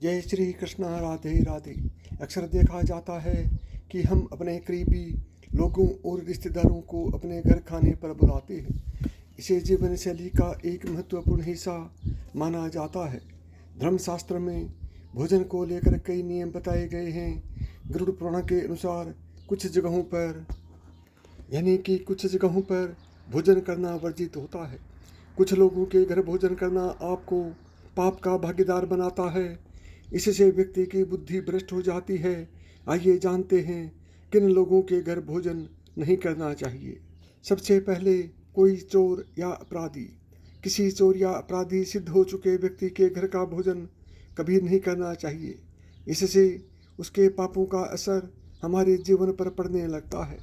जय श्री कृष्ण, राधे राधे। अक्सर देखा जाता है कि हम अपने करीबी लोगों और रिश्तेदारों को अपने घर खाने पर बुलाते हैं। इसे जीवन शैली का एक महत्वपूर्ण हिस्सा माना जाता है। धर्मशास्त्र में भोजन को लेकर कई नियम बताए गए हैं। गरुड़ पुराण के अनुसार कुछ जगहों पर भोजन करना वर्जित होता है। कुछ लोगों के घर भोजन करना आपको पाप का भागीदार बनाता है। इससे व्यक्ति की बुद्धि भ्रष्ट हो जाती है। आइए जानते हैं किन लोगों के घर भोजन नहीं करना चाहिए। सबसे पहले, कोई चोर या अपराधी। किसी चोर या अपराधी सिद्ध हो चुके व्यक्ति के घर का भोजन कभी नहीं करना चाहिए। इससे उसके पापों का असर हमारे जीवन पर पड़ने लगता है।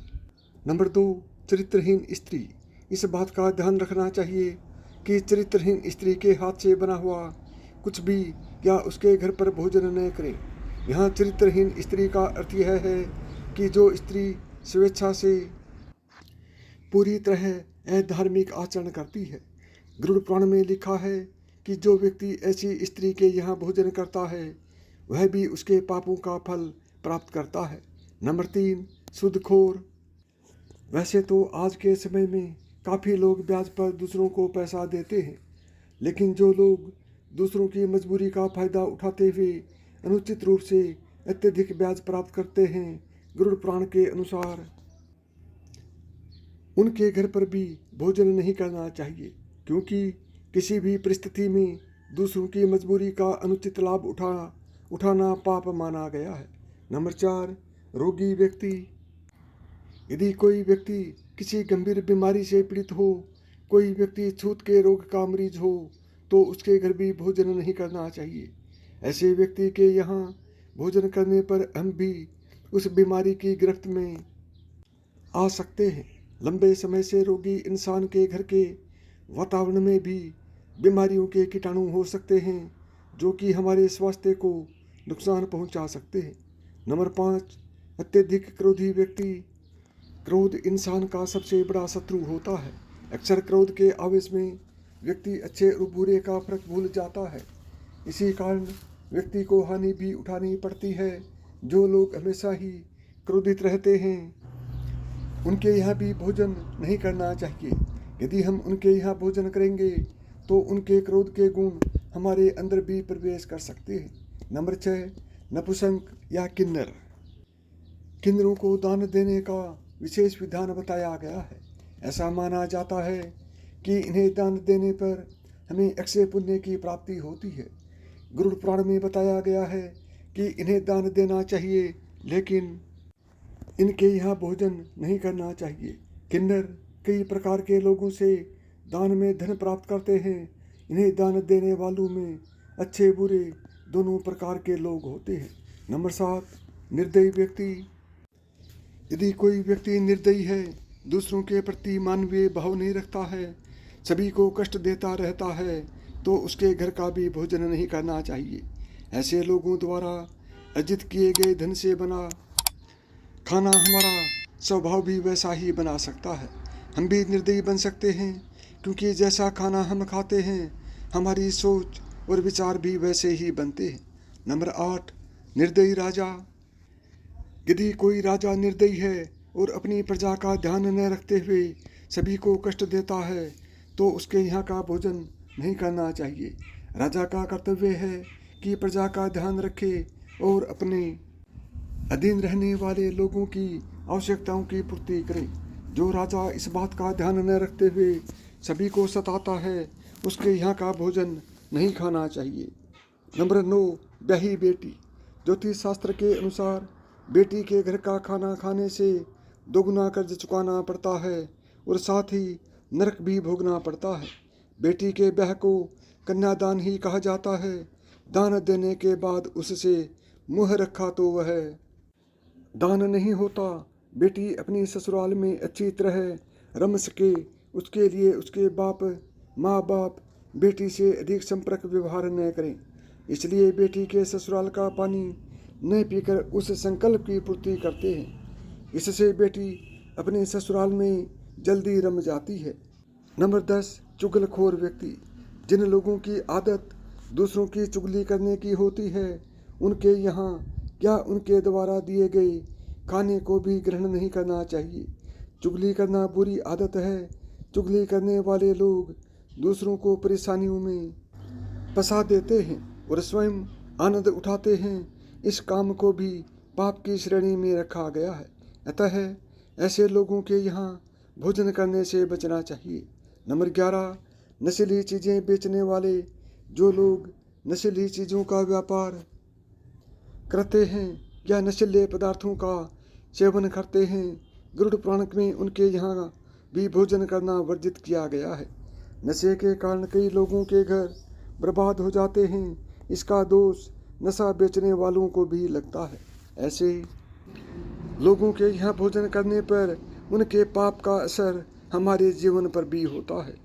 नंबर 2, चरित्रहीन स्त्री। इस बात का ध्यान रखना चाहिए कि चरित्रहीन स्त्री के हाथ से बना हुआ कुछ भी या उसके घर पर भोजन न करें। यहाँ चरित्रहीन स्त्री का अर्थ यह है कि जो स्त्री स्वेच्छा से पूरी तरह अधार्मिक आचरण करती है। गरुड़ पुराण में लिखा है कि जो व्यक्ति ऐसी स्त्री के यहाँ भोजन करता है वह भी उसके पापों का फल प्राप्त करता है। नंबर 3, सूदखोर। वैसे तो आज के समय में काफ़ी लोग ब्याज पर दूसरों को पैसा देते हैं, लेकिन जो लोग दूसरों की मजबूरी का फायदा उठाते हुए अनुचित रूप से अत्यधिक ब्याज प्राप्त करते हैं, गरुड़ पुराण के अनुसार उनके घर पर भी भोजन नहीं करना चाहिए, क्योंकि किसी भी परिस्थिति में दूसरों की मजबूरी का अनुचित लाभ उठाना पाप माना गया है। नंबर 4, रोगी व्यक्ति। यदि कोई व्यक्ति किसी गंभीर बीमारी से पीड़ित हो, कोई व्यक्ति छूत के रोग का मरीज हो, तो उसके घर भी भोजन नहीं करना चाहिए। ऐसे व्यक्ति के यहाँ भोजन करने पर हम भी उस बीमारी की गिरफ्त में आ सकते हैं। लंबे समय से रोगी इंसान के घर के वातावरण में भी बीमारियों के कीटाणु हो सकते हैं, जो कि हमारे स्वास्थ्य को नुकसान पहुंचा सकते हैं। नंबर 5, अत्यधिक क्रोधी व्यक्ति। क्रोध इंसान का सबसे बड़ा शत्रु होता है। अक्सर क्रोध के आवेश में व्यक्ति अच्छे और बुरे का फर्क भूल जाता है। इसी कारण व्यक्ति को हानि भी उठानी पड़ती है। जो लोग हमेशा ही क्रोधित रहते हैं उनके यहाँ भी भोजन नहीं करना चाहिए। यदि हम उनके यहाँ भोजन करेंगे तो उनके क्रोध के गुण हमारे अंदर भी प्रवेश कर सकते हैं। नंबर 6, नपुंसक या किन्नर। किन्नरों को दान देने का विशेष विधान बताया गया है। ऐसा माना जाता है कि इन्हें दान देने पर हमें अक्षय पुण्य की प्राप्ति होती है। गरुड़ पुराण में बताया गया है कि इन्हें दान देना चाहिए, लेकिन इनके यहाँ भोजन नहीं करना चाहिए। किन्नर कई प्रकार के लोगों से दान में धन प्राप्त करते हैं। इन्हें दान देने वालों में अच्छे बुरे दोनों प्रकार के लोग होते हैं। नंबर 7, निर्दयी व्यक्ति। यदि कोई व्यक्ति निर्दयी है, दूसरों के प्रति मानवीय भाव नहीं रखता है, सभी को कष्ट देता रहता है, तो उसके घर का भी भोजन नहीं करना चाहिए। ऐसे लोगों द्वारा अर्जित किए गए धन से बना खाना हमारा स्वभाव भी वैसा ही बना सकता है। हम भी निर्दयी बन सकते हैं, क्योंकि जैसा खाना हम खाते हैं हमारी सोच और विचार भी वैसे ही बनते हैं। नंबर 8, निर्दयी राजा। यदि कोई राजा निर्दयी है और अपनी प्रजा का ध्यान न रखते हुए सभी को कष्ट देता है, तो उसके यहाँ का भोजन नहीं करना चाहिए। राजा का कर्तव्य है कि प्रजा का ध्यान रखे और अपने अधीन रहने वाले लोगों की आवश्यकताओं की पूर्ति करे। जो राजा इस बात का ध्यान न रखते हुए सभी को सताता है, उसके यहाँ का भोजन नहीं खाना चाहिए। नंबर 9, ब्याही बेटी। ज्योतिष शास्त्र के अनुसार बेटी के घर का खाना खाने से दोगुना कर्ज चुकाना पड़ता है और साथ ही नरक भी भोगना पड़ता है। बेटी के ब्याह को कन्यादान ही कहा जाता है। दान देने के बाद उससे मुँह रखा तो वह दान नहीं होता। बेटी अपनी ससुराल में अच्छी तरह रम सके, उसके लिए उसके माँ बाप बेटी से अधिक संपर्क व्यवहार न करें। इसलिए बेटी के ससुराल का पानी न पीकर उस संकल्प की पूर्ति करते हैं। इससे बेटी अपने ससुराल में जल्दी रम जाती है। नंबर 10, चुगलखोर व्यक्ति। जिन लोगों की आदत दूसरों की चुगली करने की होती है, उनके यहाँ या उनके द्वारा दिए गए खाने को भी ग्रहण नहीं करना चाहिए। चुगली करना बुरी आदत है। चुगली करने वाले लोग दूसरों को परेशानियों में फंसा देते हैं और स्वयं आनंद उठाते हैं। इस काम को भी पाप की श्रेणी में रखा गया है। अतः ऐसे लोगों के यहाँ भोजन करने से बचना चाहिए। नंबर 11, नशीली चीज़ें बेचने वाले। जो लोग नशीली चीज़ों का व्यापार करते हैं या नशीले पदार्थों का सेवन करते हैं, गरुड़ पुराण में उनके यहाँ भी भोजन करना वर्जित किया गया है। नशे के कारण कई लोगों के घर बर्बाद हो जाते हैं। इसका दोष नशा बेचने वालों को भी लगता है। ऐसे लोगों के यहाँ भोजन करने पर उनके पाप का असर हमारे जीवन पर भी होता है।